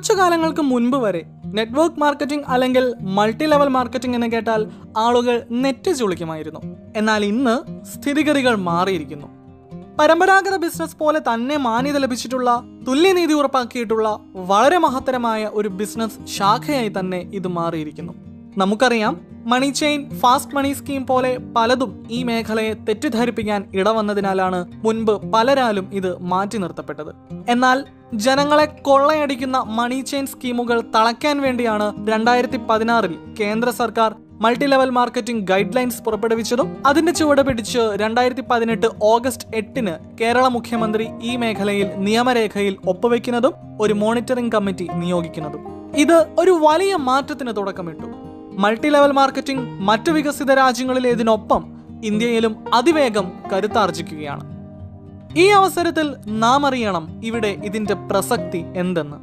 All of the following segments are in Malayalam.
കുറച്ചു കാലങ്ങൾക്ക് മുൻപ് വരെ നെറ്റ്വർക്ക് മാർക്കറ്റിംഗ് അല്ലെങ്കിൽ മൾട്ടി ലെവൽ മാർക്കറ്റിംഗ് എന്ന് കേട്ടാൽ ആളുകൾ നെറ്റ് ചുളിക്കുമായിരുന്നു. എന്നാൽ ഇന്ന് സ്ഥിതിഗതികൾ മാറിയിരിക്കുന്നു. പരമ്പരാഗത ബിസിനസ് പോലെ തന്നെ മാന്യത ലഭിച്ചിട്ടുള്ള, തുല്യനീതി ഉറപ്പാക്കിയിട്ടുള്ള വളരെ മഹത്തരമായ ഒരു ബിസിനസ് ശാഖയായി തന്നെ ഇത് മാറിയിരിക്കുന്നു. നമുക്കറിയാം, money chain, fast money scheme പോലെ പലതും ഈ മേഖലയെ തെറ്റിദ്ധരിപ്പിക്കാൻ ഇടവന്നതിനാലാണ് മുൻപ് പലരാലും ഇത് മാറ്റി നിർത്തപ്പെട്ടത്. എന്നാൽ ജനങ്ങളെ കൊള്ളയടിക്കുന്ന മണി ചെയിൻ സ്കീമുകൾ തളയ്ക്കാൻ വേണ്ടിയാണ് 2016 കേന്ദ്ര സർക്കാർ multi level marketing guidelines പുറപ്പെടുവിച്ചതും അതിന്റെ ചുവട് പിടിച്ച് 2018 ഓഗസ്റ്റ് 8 കേരള മുഖ്യമന്ത്രി ഈ മേഖലയിൽ നിയമരേഖയിൽ ഒപ്പുവെക്കുന്നതും ഒരു മോണിറ്ററിംഗ് കമ്മിറ്റി നിയോഗിക്കുന്നതും. ഇത് ഒരു വലിയ മാറ്റത്തിന് തുടക്കമിട്ടു. മൾട്ടി ലെവൽ മാർക്കറ്റിംഗ് മറ്റു വികസിത രാജ്യങ്ങളിലേതിനൊപ്പം ഇന്ത്യയിലും അതിവേഗം കരുത്താർജിക്കുകയാണ്. ഈ അവസരത്തിൽ നാം അറിയണം ഇവിടെ ഇതിന്റെ പ്രസക്തി എന്തെന്ന്.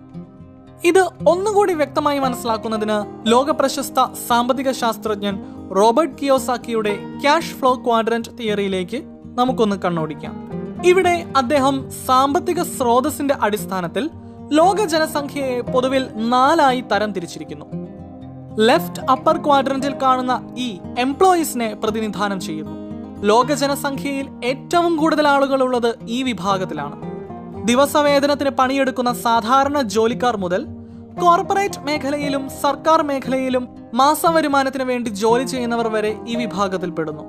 ഇത് ഒന്നുകൂടി വ്യക്തമായി മനസ്സിലാക്കുന്നതിന് ലോക പ്രശസ്ത സാമ്പത്തിക ശാസ്ത്രജ്ഞൻ റോബർട്ട് കിയോസാക്കിയുടെ ക്യാഷ് ഫ്ലോ ക്വാഡ്രന്റ് തിയറിയിലേക്ക് നമുക്കൊന്ന് കണ്ണോടിക്കാം. ഇവിടെ അദ്ദേഹം സാമ്പത്തിക സ്രോതസ്സിന്റെ അടിസ്ഥാനത്തിൽ ലോക ജനസംഖ്യയെ പൊതുവിൽ 4 തരം തിരിച്ചിരിക്കുന്നു. ലെഫ്റ്റ് അപ്പർ ക്വാഡ്രന്റിൽ കാണുന്ന ഈ എംപ്ലോയീസിനെ പ്രതിനിധാനം ചെയ്യുന്നു. ലോക ജനസംഖ്യയിൽ ഏറ്റവും കൂടുതൽ ആളുകൾ ഉള്ളത് ഈ വിഭാഗത്തിലാണ്. ദിവസവേതനത്തിന് പണിയെടുക്കുന്ന സാധാരണ ജോലിക്കാർ മുതൽ കോർപ്പറേറ്റ് മേഖലയിലും സർക്കാർ മേഖലയിലും മാസവരുമാനത്തിന് വേണ്ടി ജോലി ചെയ്യുന്നവർ വരെ ഈ വിഭാഗത്തിൽ പെടുന്നു.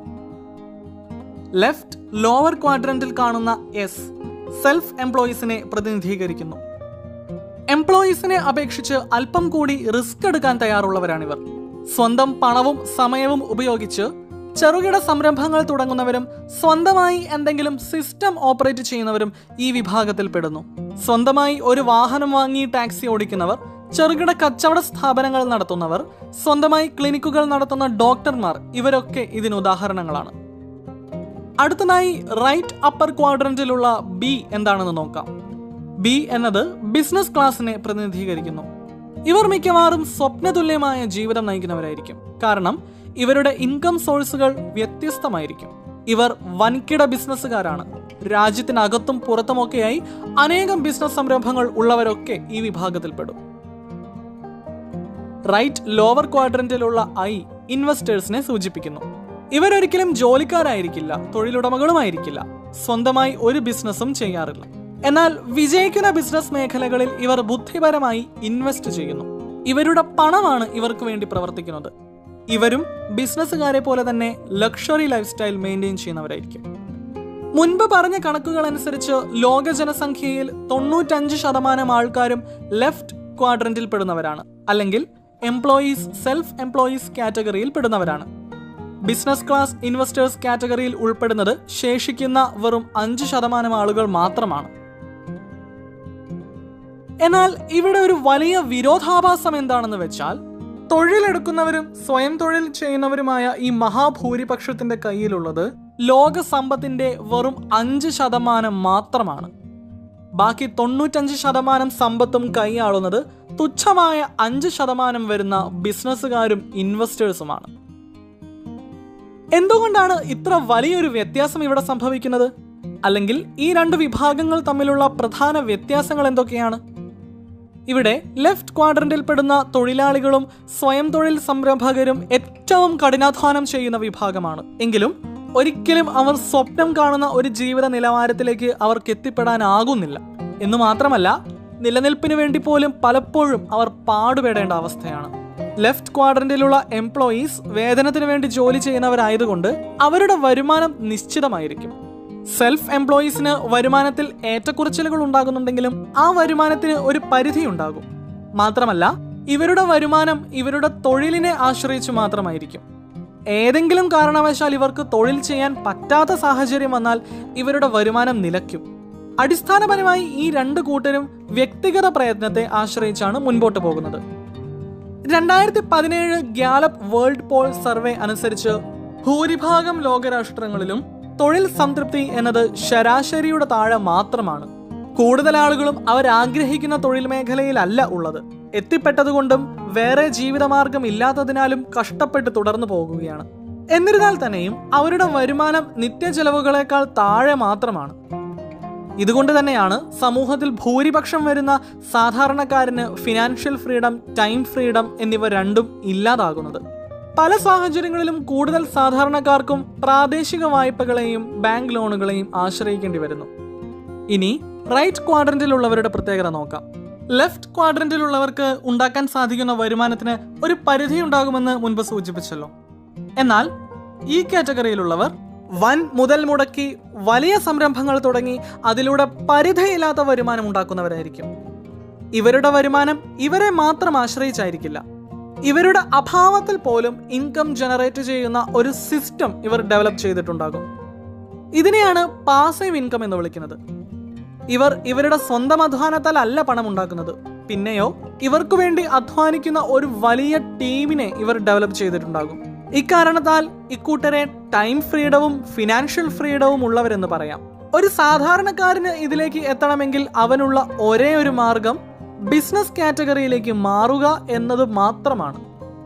ലെഫ്റ്റ് ലോവർ ക്വാഡ്രന്റിൽ കാണുന്ന എസ് സെൽഫ് എംപ്ലോയീസിനെ പ്രതിനിധീകരിക്കുന്നു. എംപ്ലോയീസിനെ അപേക്ഷിച്ച് അല്പം കൂടി റിസ്ക് എടുക്കാൻ തയ്യാറുള്ളവരാണിവർ. സ്വന്തം പണവും സമയവും ഉപയോഗിച്ച് ചെറുകിട സംരംഭങ്ങൾ തുടങ്ങുന്നവരും സ്വന്തമായി എന്തെങ്കിലും സിസ്റ്റം ഓപ്പറേറ്റ് ചെയ്യുന്നവരും ഈ വിഭാഗത്തിൽ പെടുന്നു. സ്വന്തമായി ഒരു വാഹനം വാങ്ങി ടാക്സി ഓടിക്കുന്നവർ, ചെറുകിട കച്ചവട സ്ഥാപനങ്ങൾ നടത്തുന്നവർ, സ്വന്തമായി ക്ലിനിക്കുകൾ നടത്തുന്ന ഡോക്ടർമാർ, ഇവരൊക്കെ ഇതിന് ഉദാഹരണങ്ങളാണ്. അടുത്തതായി റൈറ്റ് അപ്പർ ക്വാഡ്രന്റിലുള്ള ബി എന്താണെന്ന് നോക്കാം. ബി എന്നത് ബിസിനസ് ക്ലാസിനെ പ്രതിനിധീകരിക്കുന്നു. ഇവർ മിക്കവാറും സ്വപ്നതുല്യമായ ജീവിതം നയിക്കുന്നവരായിരിക്കും. കാരണം ഇവരുടെ ഇൻകം സോഴ്സുകൾ വ്യത്യസ്തമായിരിക്കും. ഇവർ വൻകിട ബിസിനസ്സുകാരാണ്. രാജ്യത്തിനകത്തും പുറത്തുമൊക്കെയായി അനേകം ബിസിനസ് സംരംഭങ്ങൾ ഉള്ളവരൊക്കെ ഈ വിഭാഗത്തിൽപ്പെടും. റൈറ്റ് ലോവർ ക്വാഡ്രന്റിലുള്ള ഐ ഇൻവെസ്റ്റേഴ്സിനെ സൂചിപ്പിക്കുന്നു. ഇവരൊരിക്കലും ജോലിക്കാരായിരിക്കില്ല, തൊഴിലുടമകളുമായിരിക്കില്ല, സ്വന്തമായി ഒരു ബിസിനസ്സും ചെയ്യാറില്ല. എന്നാൽ വിജയിക്കുന്ന ബിസിനസ് മേഖലകളിൽ ഇവർ ബുദ്ധിപരമായി ഇൻവെസ്റ്റ് ചെയ്യുന്നു. ഇവരുടെ പണമാണ് ഇവർക്ക് വേണ്ടി പ്രവർത്തിക്കുന്നത്. ഇവരും ബിസിനസ്സുകാരെ പോലെ തന്നെ ലക്ഷറി ലൈഫ് സ്റ്റൈൽ മെയിൻറ്റെയിൻ ചെയ്യുന്നവരായിരിക്കും. മുൻപ് പറഞ്ഞ കണക്കുകൾ അനുസരിച്ച് ലോക ജനസംഖ്യയിൽ 95% ആൾക്കാരും ലെഫ്റ്റ് ക്വാഡ്രന്റിൽ പെടുന്നവരാണ്, അല്ലെങ്കിൽ എംപ്ലോയീസ് സെൽഫ് എംപ്ലോയീസ് കാറ്റഗറിയിൽ പെടുന്നവരാണ്. ബിസിനസ് ക്ലാസ് ഇൻവെസ്റ്റേഴ്സ് കാറ്റഗറിയിൽ ഉൾപ്പെടുന്നത് ശേഷിക്കുന്ന വെറും 5% ആളുകൾ മാത്രമാണ്. എന്നാൽ ഇവിടെ ഒരു വലിയ വിരോധാഭാസം എന്താണെന്ന് വെച്ചാൽ, തൊഴിലെടുക്കുന്നവരും സ്വയം തൊഴിൽ ചെയ്യുന്നവരുമായ ഈ മഹാഭൂരിപക്ഷത്തിന്റെ കയ്യിലുള്ളത് ലോക സമ്പത്തിന്റെ വെറും 5% മാത്രമാണ്. ബാക്കി 95% സമ്പത്തും കൈയാളുന്നത് തുച്ഛമായ 5% വരുന്ന ബിസിനസ്സുകാരും ഇൻവെസ്റ്റേഴ്സുമാണ്. എന്തുകൊണ്ടാണ് ഇത്ര വലിയൊരു വ്യത്യാസം ഇവിടെ സംഭവിക്കുന്നത്? അല്ലെങ്കിൽ ഈ രണ്ട് വിഭാഗങ്ങൾ തമ്മിലുള്ള പ്രധാന വ്യത്യാസങ്ങൾ എന്തൊക്കെയാണ്? ഇവിടെ ലെഫ്റ്റ് ക്വാഡ്രന്റിൽ പെടുന്ന തൊഴിലാളികളും സ്വയം തൊഴിൽ സംരംഭകരും ഏറ്റവും കഠിനാധ്വാനം ചെയ്യുന്ന വിഭാഗമാണ്. എങ്കിലും ഒരിക്കലും അവർ സ്വപ്നം കാണുന്ന ഒരു ജീവിത നിലവാരത്തിലേക്ക് അവർക്ക് എത്തിപ്പെടാനാകുന്നില്ല. എന്നു മാത്രമല്ല, നിലനിൽപ്പിന് വേണ്ടി പോലും പലപ്പോഴും അവർ പാടുപെടേണ്ട അവസ്ഥയാണ്. ലെഫ്റ്റ് ക്വാഡ്രന്റിലുള്ള എംപ്ലോയീസ് വേതനത്തിന് വേണ്ടി ജോലി ചെയ്യുന്നവരായതുകൊണ്ട് അവരുടെ വരുമാനം നിശ്ചിതമായിരിക്കും. സെൽഫ് എംപ്ലോയീസിന് വരുമാനത്തിൽ ഏറ്റക്കുറച്ചിലുകൾ ഉണ്ടാകുന്നുണ്ടെങ്കിലും ആ വരുമാനത്തിന് ഒരു പരിധി ഉണ്ടാകും. മാത്രമല്ല, ഇവരുടെ വരുമാനം ഇവരുടെ തൊഴിലിനെ ആശ്രയിച്ചു മാത്രമായിരിക്കും. ഏതെങ്കിലും കാരണവശാൽ ഇവർക്ക് തൊഴിൽ ചെയ്യാൻ പറ്റാത്ത സാഹചര്യം വന്നാൽ ഇവരുടെ വരുമാനം നിലയ്ക്കും. അടിസ്ഥാനപരമായി ഈ രണ്ട് കൂട്ടരും വ്യക്തിഗത പ്രയത്നത്തെ ആശ്രയിച്ചാണ് മുൻപോട്ട് പോകുന്നത്. 2017 ഗ്യാലപ്പ് വേൾഡ് പോൾ സർവേ അനുസരിച്ച് ഭൂരിഭാഗം ലോകരാഷ്ട്രങ്ങളിലും തൊഴിൽ സംതൃപ്തി എന്നത് ശരാശരിയുടെ താഴെ മാത്രമാണ്. കൂടുതൽ ആളുകളും അവരാഗ്രഹിക്കുന്ന തൊഴിൽ മേഖലയിലല്ല ഉള്ളത്. എത്തിപ്പെട്ടതുകൊണ്ടും വേറെ ജീവിതമാർഗം ഇല്ലാത്തതിനാലും കഷ്ടപ്പെട്ട് തുടർന്നു പോകുകയാണ്. എന്നിരുന്നാൽ തന്നെയും അവരുടെ വരുമാനം നിത്യചെലവുകളേക്കാൾ താഴെ മാത്രമാണ്. ഇതുകൊണ്ട് തന്നെയാണ് സമൂഹത്തിൽ ഭൂരിപക്ഷം വരുന്ന സാധാരണക്കാരന് ഫിനാൻഷ്യൽ ഫ്രീഡം, ടൈം ഫ്രീഡം എന്നിവ രണ്ടും ഇല്ലാതാകുന്നത്. പല സാഹചര്യങ്ങളിലും കൂടുതൽ സാധാരണക്കാർക്കും പ്രാദേശിക വായ്പകളെയും ബാങ്ക് ലോണുകളെയും ആശ്രയിക്കേണ്ടി വരുന്നു. ഇനി റൈറ്റ് ക്വാഡ്രന്റിലുള്ളവരുടെ പ്രത്യേകത നോക്കാം. ലെഫ്റ്റ് ക്വാഡ്രന്റിലുള്ളവർക്ക് ഉണ്ടാക്കാൻ സാധിക്കുന്ന വരുമാനത്തിന് ഒരു പരിധി ഉണ്ടാകുമെന്ന് മുൻപ് സൂചിപ്പിച്ചല്ലോ. എന്നാൽ ഈ കാറ്റഗറിയിലുള്ളവർ വൻ മുതൽ മുടക്കി വലിയ സംരംഭങ്ങൾ തുടങ്ങി അതിലൂടെ പരിധിയില്ലാത്ത വരുമാനം ഉണ്ടാക്കുന്നവരായിരിക്കും. ഇവരുടെ വരുമാനം ഇവരെ മാത്രം ആശ്രയിച്ചായിരിക്കില്ല. ഇവരുടെ അഭാവത്തിൽ പോലും ഇൻകം ജനറേറ്റ് ചെയ്യുന്ന ഒരു സിസ്റ്റം ഇവർ ഡെവലപ്പ് ചെയ്തിട്ടുണ്ടാകും. ഇതിനെയാണ് പാസീവ് ഇൻകം എന്ന് വിളിക്കുന്നത്. ഇവർ ഇവരുടെ സ്വന്തം അധ്വാനത്താൽ അല്ല പണം ഉണ്ടാക്കുന്നത്, പിന്നെയോ ഇവർക്കു വേണ്ടി അധ്വാനിക്കുന്ന ഒരു വലിയ ടീമിനെ ഇവർ ഡെവലപ്പ് ചെയ്തിട്ടുണ്ടാകും. ഇക്കാരണത്താൽ ഇക്കൂട്ടരെ ടൈം ഫ്രീഡവും ഫിനാൻഷ്യൽ ഫ്രീഡവും ഉള്ളവരെന്ന് പറയാം. ഒരു സാധാരണക്കാരന് ഇതിലേക്ക് എത്തണമെങ്കിൽ അവനുള്ള ഒരേ ഒരു മാർഗം ബിസിനസ് കാറ്റഗറിയിലേക്ക് മാറുക എന്നത് മാത്രമാണ്.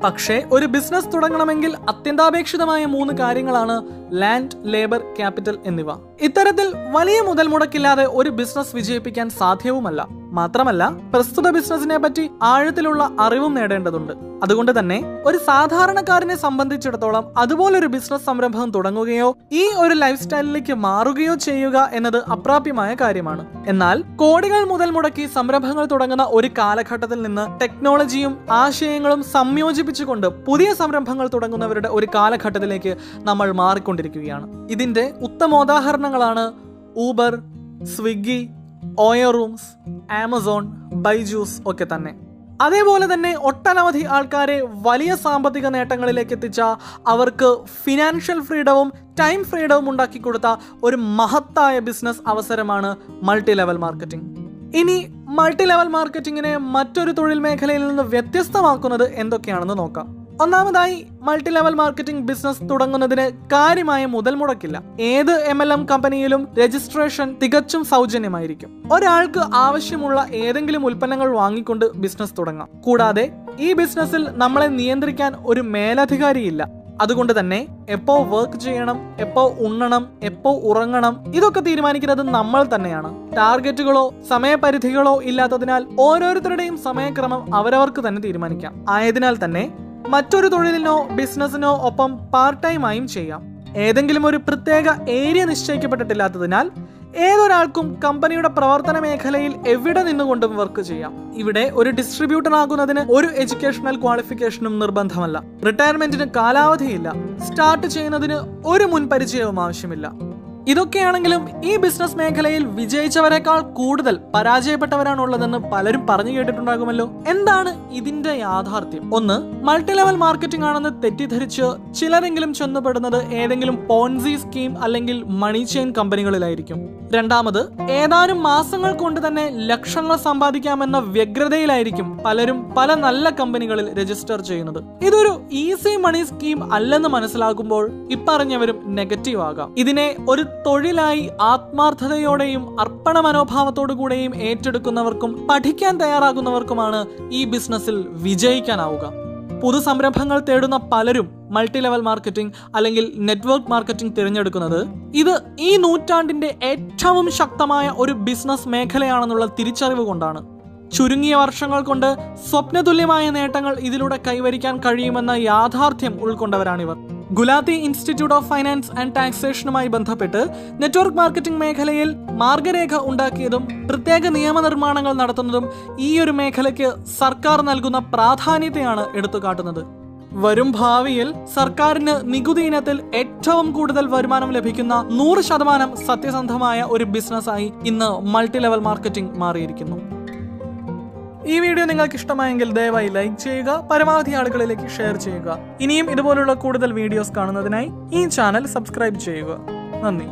പക്ഷേ ഒരു ബിസിനസ് തുടങ്ങണമെങ്കിൽ അത്യന്താപേക്ഷിതമായ 3 കാര്യങ്ങളാണ് ലാൻഡ്, ലേബർ, ക്യാപിറ്റൽ എന്നിവ. ഇത്തരത്തിൽ വലിയ മുതൽ മുടക്കില്ലാതെ ഒരു ബിസിനസ് വിജയിപ്പിക്കാൻ സാധ്യവുമല്ല. മാത്രമല്ല പ്രസ്തുത ബിസിനസിനെ പറ്റി ആഴത്തിലുള്ള അറിവും നേടേണ്ടതുണ്ട്. അതുകൊണ്ട് തന്നെ ഒരു സാധാരണക്കാരനെ സംബന്ധിച്ചിടത്തോളം അതുപോലൊരു ബിസിനസ് സംരംഭം തുടങ്ങുകയോ ഈ ഒരു ലൈഫ് സ്റ്റൈലിലേക്ക് മാറുകയോ ചെയ്യുക എന്നത് അപ്രാപ്യമായ കാര്യമാണ്. എന്നാൽ കോടികൾ മുതൽ മുടക്കി സംരംഭങ്ങൾ തുടങ്ങുന്ന ഒരു കാലഘട്ടത്തിൽ നിന്ന് ടെക്നോളജിയും ആശയങ്ങളും സംയോജിപ്പിച്ചുകൊണ്ട് പുതിയ സംരംഭങ്ങൾ തുടങ്ങുന്നവരുടെ ഒരു കാലഘട്ടത്തിലേക്ക് നമ്മൾ മാറിക്കൊണ്ടിരിക്കുകയാണ്. ഇതിന്റെ ഉത്തമോദാഹരണങ്ങളാണ് Uber, Swiggy, OYO rooms, Amazon, Byju's ഒക്കെ തന്നെ. അതേപോലെ തന്നെ ഒട്ടനവധി ആൾക്കാരെ വലിയ സാമ്പത്തിക നേട്ടങ്ങളിലേക്ക് എത്തിച്ച, അവർക്ക് ഫിനാൻഷ്യൽ ഫ്രീഡവും ടൈം ഫ്രീഡവും ഉണ്ടാക്കി കൊടുത്ത ഒരു മഹത്തായ ബിസിനസ് അവസരമാണ് മൾട്ടി ലെവൽ മാർക്കറ്റിംഗ്. ഇനി മൾട്ടി ലെവൽ മാർക്കറ്റിംഗിനെ മറ്റൊരു തൊഴിൽ മേഖലയിൽ നിന്ന് വ്യത്യസ്തമാക്കുന്നത് എന്തൊക്കെയാണെന്ന് നോക്കാം. ഒന്നാമതായി മൾട്ടി ലെവൽ മാർക്കറ്റിംഗ് ബിസിനസ് തുടങ്ങുന്നതിന് കാര്യമായ മുതൽ മുടക്കില്ല. ഏത് MLM കമ്പനിയിലും രജിസ്ട്രേഷൻ തികച്ചും സൗജന്യമായിരിക്കും. ഒരാൾക്ക് ആവശ്യമുള്ള ഏതെങ്കിലും ഉൽപ്പന്നങ്ങൾ വാങ്ങിക്കൊണ്ട് ബിസിനസ് തുടങ്ങാം. കൂടാതെ ഈ ബിസിനസ്സിൽ നമ്മളെ നിയന്ത്രിക്കാൻ ഒരു മേലധികാരിയില്ല. അതുകൊണ്ട് തന്നെ എപ്പോ വർക്ക് ചെയ്യണം, എപ്പോ ഉണ്ണണം, എപ്പോ ഉറങ്ങണം, ഇതൊക്കെ തീരുമാനിക്കുന്നത് നമ്മൾ തന്നെയാണ്. ടാർഗറ്റുകളോ സമയപരിധികളോ ഇല്ലാത്തതിനാൽ ഓരോരുത്തരുടെയും സമയക്രമം അവരവർക്ക് തന്നെ തീരുമാനിക്കാം. ആയതിനാൽ തന്നെ മറ്റൊരു തൊഴിലിനോ ബിസിനസിനോ ഒപ്പം പാർട്ട് ടൈമായും ചെയ്യാം. ഏതെങ്കിലും ഒരു പ്രത്യേക ഏരിയ നിശ്ചയിക്കപ്പെട്ടിട്ടില്ലാത്തതിനാൽ ഏതൊരാൾക്കും കമ്പനിയുടെ പ്രവർത്തന മേഖലയിൽ എവിടെ നിന്നുകൊണ്ടും വർക്ക് ചെയ്യാം. ഇവിടെ ഒരു ഡിസ്ട്രിബ്യൂട്ടർ ആകുന്നതിന് ഒരു എഡ്യൂക്കേഷണൽ ക്വാളിഫിക്കേഷനും നിർബന്ധമല്ല. റിട്ടയർമെന്റിന് കാലാവധിയില്ല. സ്റ്റാർട്ട് ചെയ്യുന്നതിന് ഒരു മുൻപരിചയവും ആവശ്യമില്ല. ഇതൊക്കെയാണെങ്കിലും ഈ ബിസിനസ് മേഖലയിൽ വിജയിച്ചവരെക്കാൾ കൂടുതൽ പരാജയപ്പെട്ടവരാണുള്ളതെന്ന് പലരും പറഞ്ഞു കേട്ടിട്ടുണ്ടാകുമല്ലോ. എന്താണ് ഇതിന്റെ യാഥാർത്ഥ്യം? ഒന്ന്, മൾട്ടി ലെവൽ മാർക്കറ്റിംഗ് ആണെന്ന് തെറ്റിദ്ധരിച്ച് ചിലരെങ്കിലും ചെന്നപ്പെടുന്നത് ഏതെങ്കിലും പോൺസി സ്കീം അല്ലെങ്കിൽ മണി ചെയിൻ കമ്പനികളിലായിരിക്കും. രണ്ടാമത്, ഏതാനും മാസങ്ങൾ കൊണ്ട് തന്നെ ലക്ഷങ്ങൾ സമ്പാദിക്കാമെന്ന വ്യഗ്രതയിലായിരിക്കും പലരും പല നല്ല കമ്പനികളിൽ രജിസ്റ്റർ ചെയ്യുന്നത്. ഇതൊരു ഈസി മണി സ്കീം അല്ലെന്ന് മനസ്സിലാകുമ്പോൾ ഇപ്പറഞ്ഞവരും നെഗറ്റീവ് ആകാം. ഇതിനെ ഒരു തൊഴിലായി ആത്മാർത്ഥതയോടെയും അർപ്പണ മനോഭാവത്തോടു കൂടെയും ഏറ്റെടുക്കുന്നവർക്കും പഠിക്കാൻ തയ്യാറാകുന്നവർക്കുമാണ് ഈ ബിസിനസ്സിൽ വിജയിക്കാനാവുക. പുതു സംരംഭങ്ങൾ തേടുന്ന പലരും മൾട്ടി ലെവൽ മാർക്കറ്റിംഗ് അല്ലെങ്കിൽ നെറ്റ്വർക്ക് മാർക്കറ്റിംഗ് തിരഞ്ഞെടുക്കുന്നത് ഇത് ഈ നൂറ്റാണ്ടിന്റെ ഏറ്റവും ശക്തമായ ഒരു ബിസിനസ് മേഖലയാണെന്നുള്ള തിരിച്ചറിവ് കൊണ്ടാണ്. ചുരുങ്ങിയ വർഷങ്ങൾ കൊണ്ട് സ്വപ്നതുല്യമായ നേട്ടങ്ങൾ ഇതിലൂടെ കൈവരിക്കാൻ കഴിയുമെന്ന യാഥാർത്ഥ്യം ഉൾക്കൊണ്ടവരാണിവർ. Gulati institute of finance and ടാക്സേഷനുമായി ബന്ധപ്പെട്ട് നെറ്റ്വർക്ക് മാർക്കറ്റിംഗ് മേഖലയിൽ മാർഗരേഖ ഉണ്ടാക്കിയതും പ്രത്യേക നിയമനിർമ്മാണങ്ങൾ നടത്തുന്നതും ഈ ഒരു മേഖലയ്ക്ക് സർക്കാർ നൽകുന്ന പ്രാധാന്യത്തെയാണ് എടുത്തുകാട്ടുന്നത്. വരും ഭാവിയിൽ സർക്കാരിന് നികുതി ഇനത്തിൽ ഏറ്റവും കൂടുതൽ വരുമാനം ലഭിക്കുന്ന 100% സത്യസന്ധമായ ഒരു ബിസിനസ്സായി ഇന്ന് മൾട്ടി ലെവൽ മാർക്കറ്റിംഗ് മാറിയിരിക്കുന്നു. ഈ വീഡിയോ നിങ്ങൾക്ക് ഇഷ്ടമായെങ്കിൽ ദയവായി ലൈക്ക് ചെയ്യുക, പരമാവധി ആളുകളിലേക്ക് ഷെയർ ചെയ്യുക. ഇനിയും ഇതുപോലുള്ള കൂടുതൽ വീഡിയോസ് കാണുന്നതിനായി ഈ ചാനൽ സബ്സ്ക്രൈബ് ചെയ്യുക. നന്ദി.